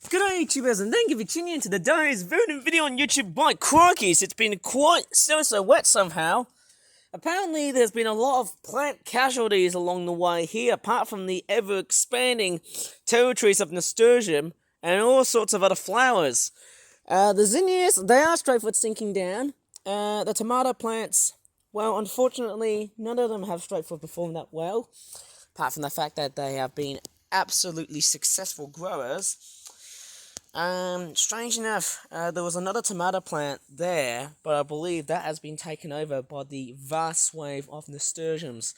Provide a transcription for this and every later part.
G'day YouTubers, and thank you for tuning in to the day's voting video on YouTube by Crikeys. It's been quite so wet somehow. Apparently there's been a lot of plant casualties along the way here, apart from the ever-expanding territories of nasturtium and all sorts of other flowers. The zinnias, they are straightforward sinking down. The tomato plants, well, unfortunately, none of them have straightforward performed that well, apart from the fact that they have been absolutely successful growers. Strange enough, there was another tomato plant there, but I believe that has been taken over by the vast wave of nasturtiums.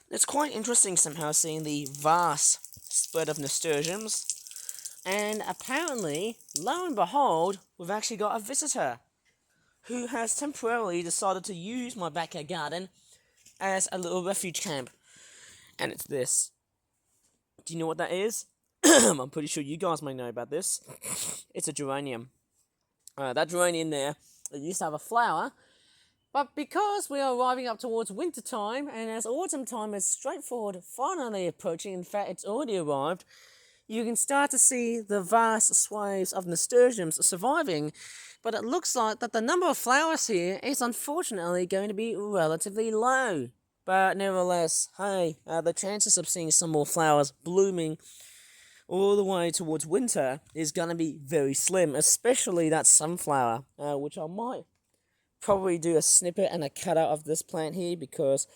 It's quite interesting somehow seeing the vast spread of nasturtiums, and apparently, lo and behold, we've actually got a visitor who has temporarily decided to use my backyard garden as a little refuge camp. And it's this. Do you know what that is? I'm pretty sure you guys may know about this. It's a geranium. That geranium there, it used to have a flower, but because we are arriving up towards winter time, and as autumn time is straightforward finally approaching, in fact it's already arrived, you can start to see the vast swathes of nasturtiums surviving, but it looks like that the number of flowers here is unfortunately going to be relatively low. But nevertheless, hey, the chances of seeing some more flowers blooming all the way towards winter is going to be very slim, especially that sunflower, which I might probably do a snippet and a cutout of this plant here, because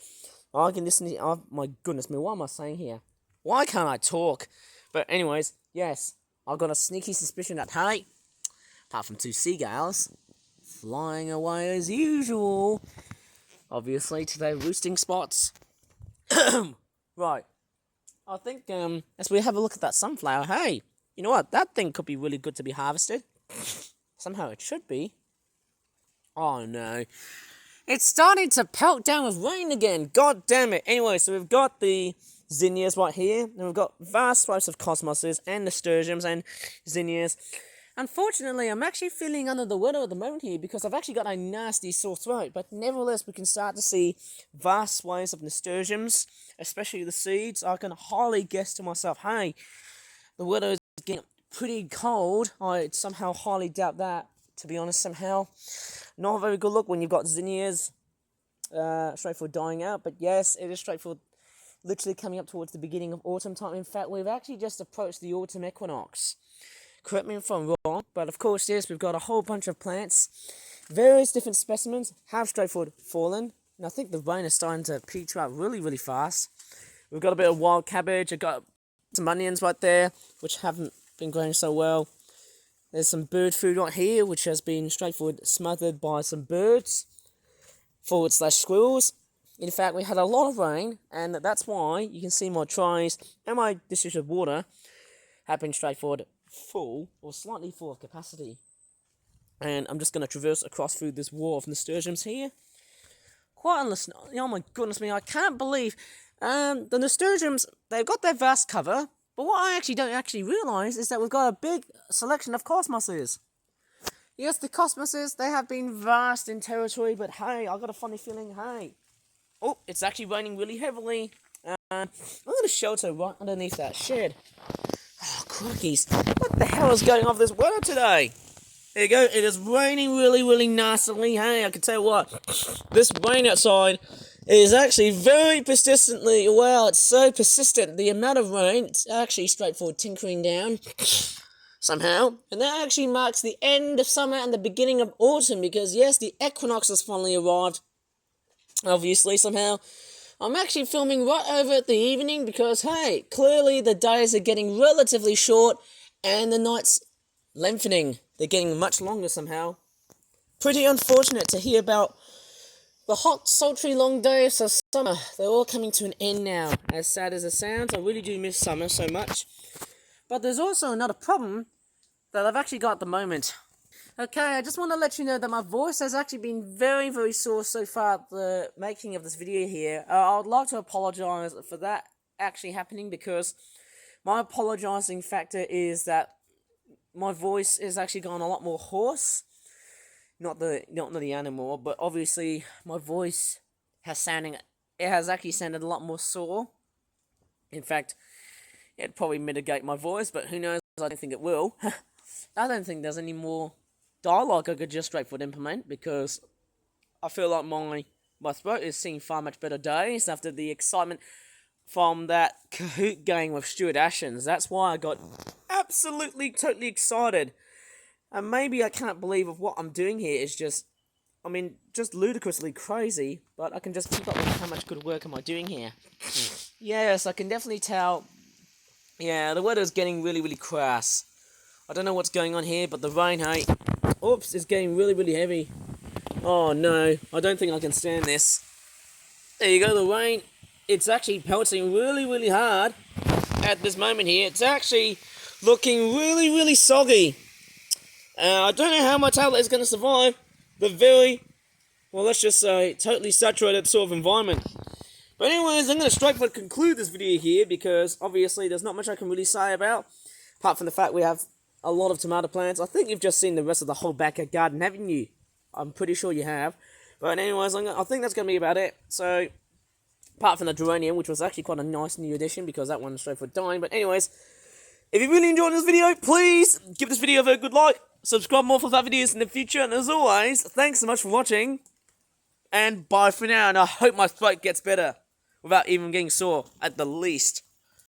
I can listen to, oh my goodness me, what am I saying here? Why can't I talk? But anyways, yes, I've got a sneaky suspicion that, hey, apart from two seagulls flying away as usual, obviously to their roosting spots. Right. I think, as we have a look at that sunflower, hey, you know what, that thing could be really good to be harvested. Somehow it should be. Oh no. It's starting to pelt down with rain again, god damn it. Anyway, so we've got the zinnias right here, and we've got vast swathes of cosmoses, and nasturtiums, and zinnias. Unfortunately, I'm actually feeling under the weather at the moment here, because I've actually got a nasty sore throat, but nevertheless, we can start to see vast swathes of nasturtiums, especially the seeds. I can hardly guess to myself, hey, the weather is getting pretty cold. I somehow highly doubt that, to be honest, somehow. Not a very good look when you've got zinnias straightforward dying out, but yes, it is straightforward, literally coming up towards the beginning of autumn time. In fact, we've actually just approached the autumn equinox. Correct me if I'm wrong, but of course, yes, we've got a whole bunch of plants. Various different specimens have straightforward fallen, and I think the rain is starting to peter out really fast. We've got a bit of wild cabbage, I've got some onions right there, which haven't been growing so well. There's some bird food right here, which has been straightforward smothered by some birds, / squirrels. In fact, we had a lot of rain, and that's why you can see my trays and my dishes of water have been straightforward full, or slightly full of capacity. And I'm just going to traverse across through this wall of nasturtiums here. Quite honestly, oh my goodness me, I can't believe the nasturtiums, they've got their vast cover, but what I actually don't realise is that we've got a big selection of cosmoses. Yes, the cosmoses, they have been vast in territory, but hey, I got a funny feeling, hey, oh, it's actually raining really heavily. I'm going to shelter right underneath that shed. Oh, crikey's. What the hell is going on with this weather today? There you go. It is raining really nastily. Hey, I can tell you what. This rain outside is actually very persistently, well, it's so persistent. The amount of rain, it's actually straightforward tinkering down somehow. And that actually marks the end of summer and the beginning of autumn, because yes, the equinox has finally arrived. Obviously, somehow. I'm actually filming right over at the evening because, hey, clearly the days are getting relatively short and the nights lengthening. They're getting much longer somehow. Pretty unfortunate to hear about the hot, sultry, long days of summer. They're all coming to an end now. As sad as it sounds, I really do miss summer so much. But there's also another problem that I've actually got at the moment. Okay, I just want to let you know that my voice has actually been very sore so far at the making of this video here. I would like to apologise for that actually happening, because my apologising factor is that my voice is actually gone a lot more hoarse. Not the animal, but obviously my voice has actually sounded a lot more sore. In fact, it'd probably mitigate my voice, but who knows, I don't think it will. I don't think there's any more dialogue I could just straightforward implement, because I feel like my throat is seeing far much better days after the excitement from that Kahoot game with Stuart Ashens. That's why I got absolutely, totally excited. And maybe I can't believe of what I'm doing here is just ludicrously crazy, but I can just keep up with how much good work am I doing here. Yes, I can definitely tell. Yeah, the weather's getting really, really crass. I don't know what's going on here, but the rain, hey, oops, is getting really, really heavy. Oh no, I don't think I can stand this. There you go, the rain. It's actually pelting really, really hard at this moment here. It's actually looking really, really soggy. I don't know how my tablet is going to survive the very, well, let's just say, totally saturated sort of environment. But anyways, I'm going to straightforward conclude this video here, because obviously there's not much I can really say about, apart from the fact we have a lot of tomato plants. I think you've just seen the rest of the whole backyard garden, haven't you? I'm pretty sure you have. But anyways, I think that's going to be about it. So, apart from the geranium, which was actually quite a nice new addition, because that one's straightforward dying. But anyways, if you really enjoyed this video, please give this video a very good like. Subscribe more for that videos in the future. And as always, thanks so much for watching. And bye for now. And I hope my throat gets better without even getting sore, at the least.